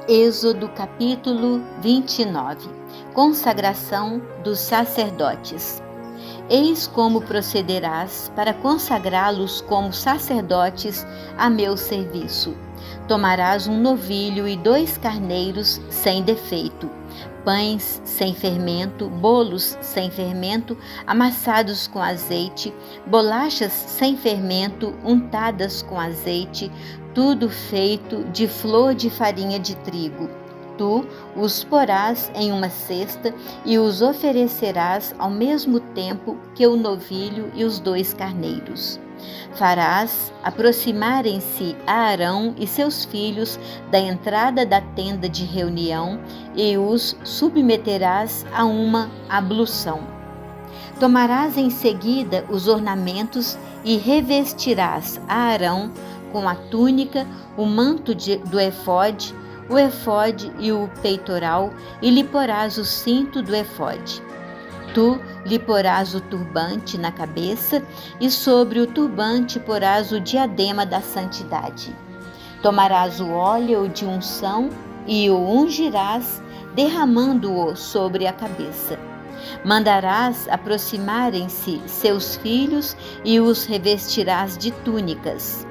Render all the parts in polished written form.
Êxodo capítulo 29. Consagração dos sacerdotes. Eis como procederás para consagrá-los como sacerdotes a meu serviço. Tomarás um novilho e 2 carneiros sem defeito, pães sem fermento, bolos sem fermento, amassados com azeite, bolachas sem fermento, untadas com azeite, tudo feito de flor de farinha de trigo. Tu os porás em uma cesta e os oferecerás ao mesmo tempo que o novilho e os 2 carneiros. Farás aproximarem-se Arão e seus filhos da entrada da tenda de reunião e os submeterás a uma ablução. Tomarás em seguida os ornamentos e revestirás Arão com a túnica, o manto do efode, o efode e o peitoral, e lhe porás o cinto do efode. Tu lhe porás o turbante na cabeça, e sobre o turbante porás o diadema da santidade. Tomarás o óleo de unção e o ungirás, derramando-o sobre a cabeça. Mandarás aproximarem-se seus filhos e os revestirás de túnicas.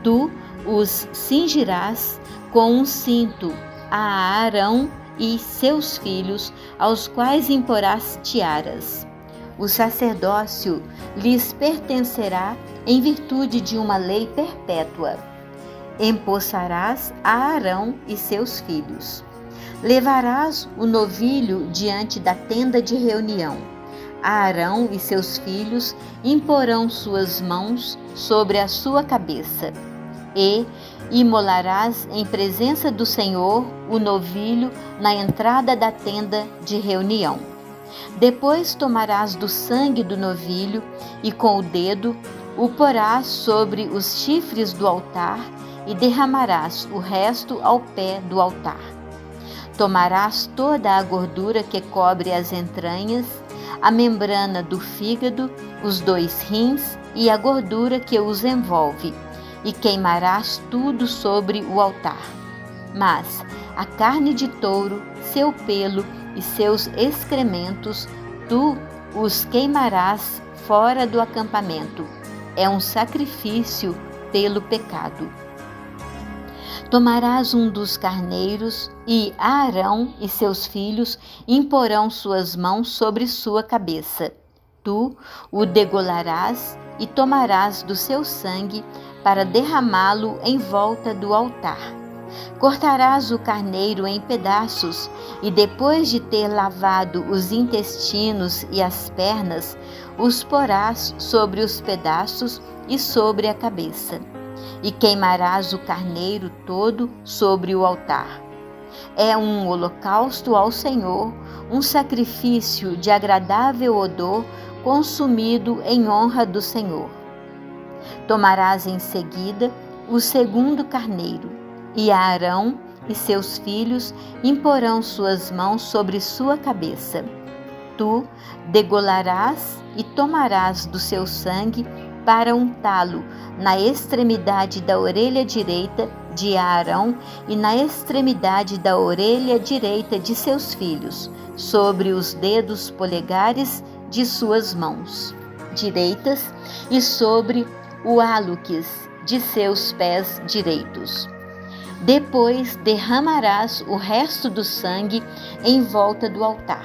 Tu os cingirás com um cinto a Arão e seus filhos, aos quais imporás tiaras. O sacerdócio lhes pertencerá em virtude de uma lei perpétua. Empossarás a Arão e seus filhos. Levarás o novilho diante da tenda de reunião. Arão e seus filhos imporão suas mãos sobre a sua cabeça. E imolarás em presença do Senhor o novilho na entrada da tenda de reunião. Depois tomarás do sangue do novilho e com o dedo o porás sobre os chifres do altar e derramarás o resto ao pé do altar. Tomarás toda a gordura que cobre as entranhas, a membrana do fígado, os 2 rins e a gordura que os envolve, e queimarás tudo sobre o altar. Mas a carne de touro, seu pelo e seus excrementos, tu os queimarás fora do acampamento. É um sacrifício pelo pecado. Tomarás um dos carneiros e Arão e seus filhos imporão suas mãos sobre sua cabeça. Tu o degolarás e tomarás do seu sangue para derramá-lo em volta do altar. Cortarás o carneiro em pedaços e, depois de ter lavado os intestinos e as pernas, os porás sobre os pedaços e sobre a cabeça. E queimarás o carneiro todo sobre o altar. É um holocausto ao Senhor, um sacrifício de agradável odor, consumido em honra do Senhor. Tomarás em seguida o 2º carneiro, e Arão e seus filhos imporão suas mãos sobre sua cabeça. Tu degolarás e tomarás do seu sangue para untá-lo na extremidade da orelha direita de Arão e na extremidade da orelha direita de seus filhos, sobre os dedos polegares de suas mãos direitas e sobre o hálux de seus pés direitos. Depois derramarás o resto do sangue em volta do altar.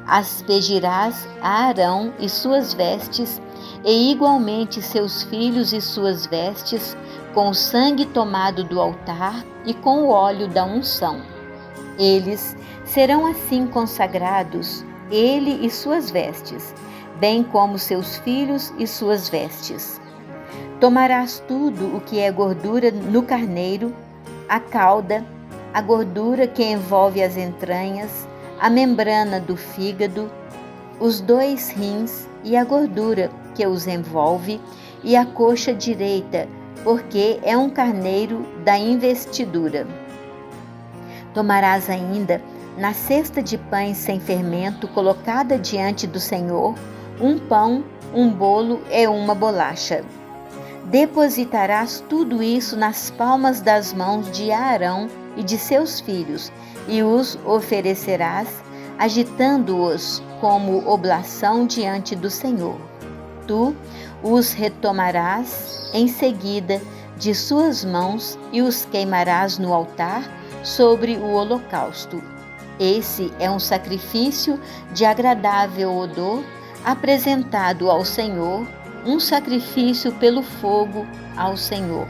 Aspergirás a Arão e suas vestes, e igualmente seus filhos e suas vestes, com o sangue tomado do altar e com o óleo da unção. Eles serão assim consagrados, ele e suas vestes, bem como seus filhos e suas vestes. Tomarás tudo o que é gordura no carneiro, a cauda, a gordura que envolve as entranhas, a membrana do fígado, os 2 rins e a gordura que os envolve, e a coxa direita, porque é um carneiro da investidura. Tomarás ainda, na cesta de pães sem fermento colocada diante do Senhor, um pão, um bolo e uma bolacha. Depositarás tudo isso nas palmas das mãos de Arão e de seus filhos, e os oferecerás, agitando-os como oblação diante do Senhor. Tu os retomarás em seguida de suas mãos e os queimarás no altar sobre o holocausto. Esse é um sacrifício de agradável odor apresentado ao Senhor, um sacrifício pelo fogo ao Senhor.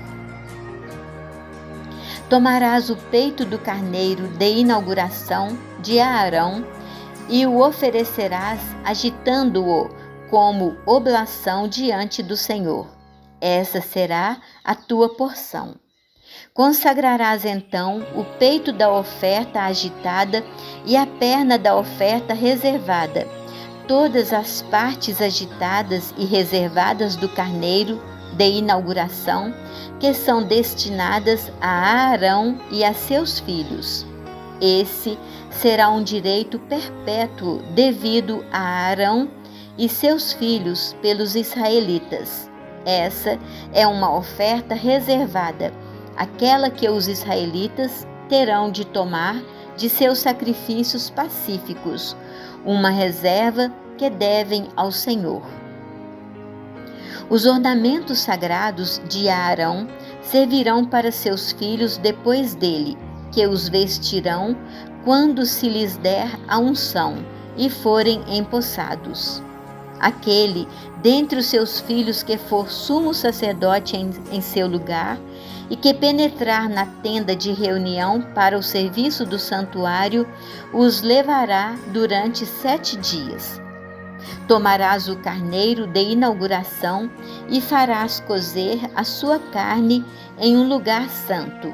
Tomarás o peito do carneiro de inauguração de Arão e o oferecerás agitando-o como oblação diante do Senhor. Essa será a tua porção. Consagrarás então o peito da oferta agitada e a perna da oferta reservada, todas as partes agitadas e reservadas do carneiro de inauguração, que são destinadas a Arão e a seus filhos. Esse será um direito perpétuo devido a Arão e seus filhos pelos israelitas. Essa é uma oferta reservada, aquela que os israelitas terão de tomar de seus sacrifícios pacíficos, uma reserva que devem ao Senhor. Os ornamentos sagrados de Arão servirão para seus filhos depois dele, que os vestirão quando se lhes der a unção e forem empossados. Aquele dentre os seus filhos que for sumo sacerdote em seu lugar e que penetrar na tenda de reunião para o serviço do santuário, os levará durante 7 dias. Tomarás o carneiro de inauguração e farás cozer a sua carne em um lugar santo.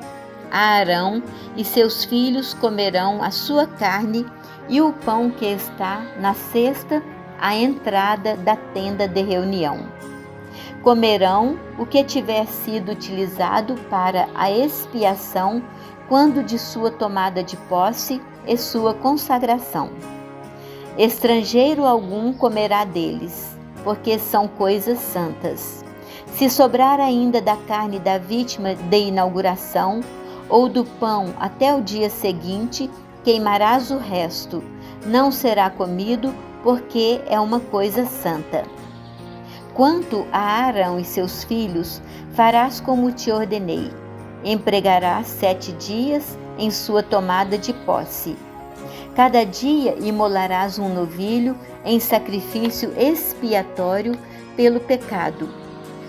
Arão e seus filhos comerão a sua carne e o pão que está na cesta à entrada da tenda de reunião. Comerão o que tiver sido utilizado para a expiação quando de sua tomada de posse e sua consagração. Estrangeiro algum comerá deles, porque são coisas santas. Se sobrar ainda da carne da vítima de inauguração ou do pão até o dia seguinte, queimarás o resto. Não será comido, porque é uma coisa santa. Quanto a Arão e seus filhos, farás como te ordenei. Empregarás 7 dias em sua tomada de posse. Cada dia imolarás um novilho em sacrifício expiatório pelo pecado.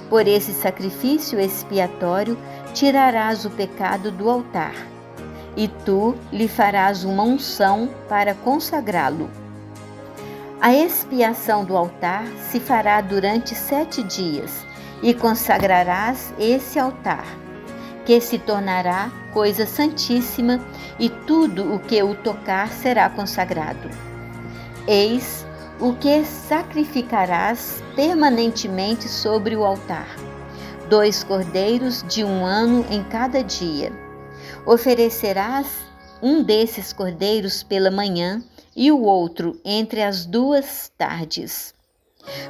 Por esse sacrifício expiatório tirarás o pecado do altar, e tu lhe farás uma unção para consagrá-lo. A expiação do altar se fará durante 7 dias, e consagrarás esse altar, que se tornará coisa santíssima, e tudo o que o tocar será consagrado. Eis o que sacrificarás permanentemente sobre o altar: 2 cordeiros de 1 ano em cada dia. Oferecerás um desses cordeiros pela manhã e o outro entre as 2 tardes.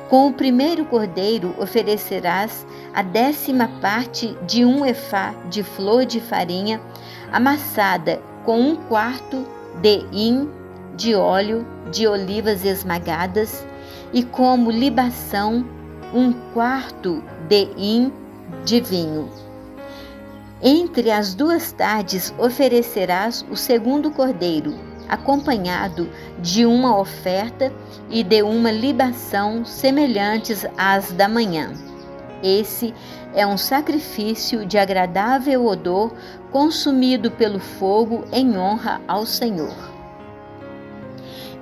Com o primeiro cordeiro oferecerás a 10ª parte de 1 efá de flor de farinha amassada com 1/4 de hin de óleo de olivas esmagadas e como libação 1/4 de hin de vinho. Entre as 2 tardes oferecerás o segundo cordeiro, acompanhado de uma oferta e de uma libação semelhantes às da manhã. Esse é um sacrifício de agradável odor consumido pelo fogo em honra ao Senhor.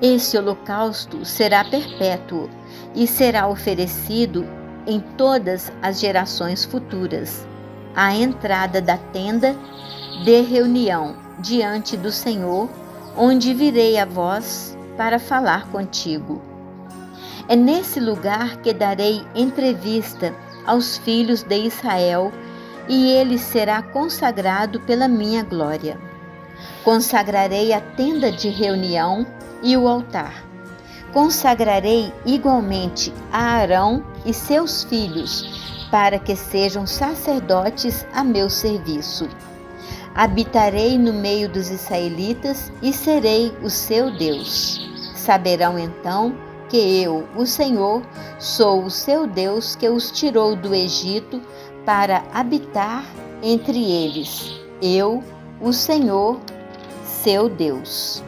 Esse holocausto será perpétuo e será oferecido em todas as gerações futuras, à entrada da tenda de reunião diante do Senhor, onde virei a vós para falar contigo. É nesse lugar que darei entrevista aos filhos de Israel, e ele será consagrado pela minha glória. Consagrarei a tenda de reunião e o altar. Consagrarei igualmente a Arão e seus filhos, para que sejam sacerdotes a meu serviço. Habitarei no meio dos israelitas e serei o seu Deus. Saberão então que eu, o Senhor, sou o seu Deus que os tirou do Egito para habitar entre eles. Eu, o Senhor, seu Deus.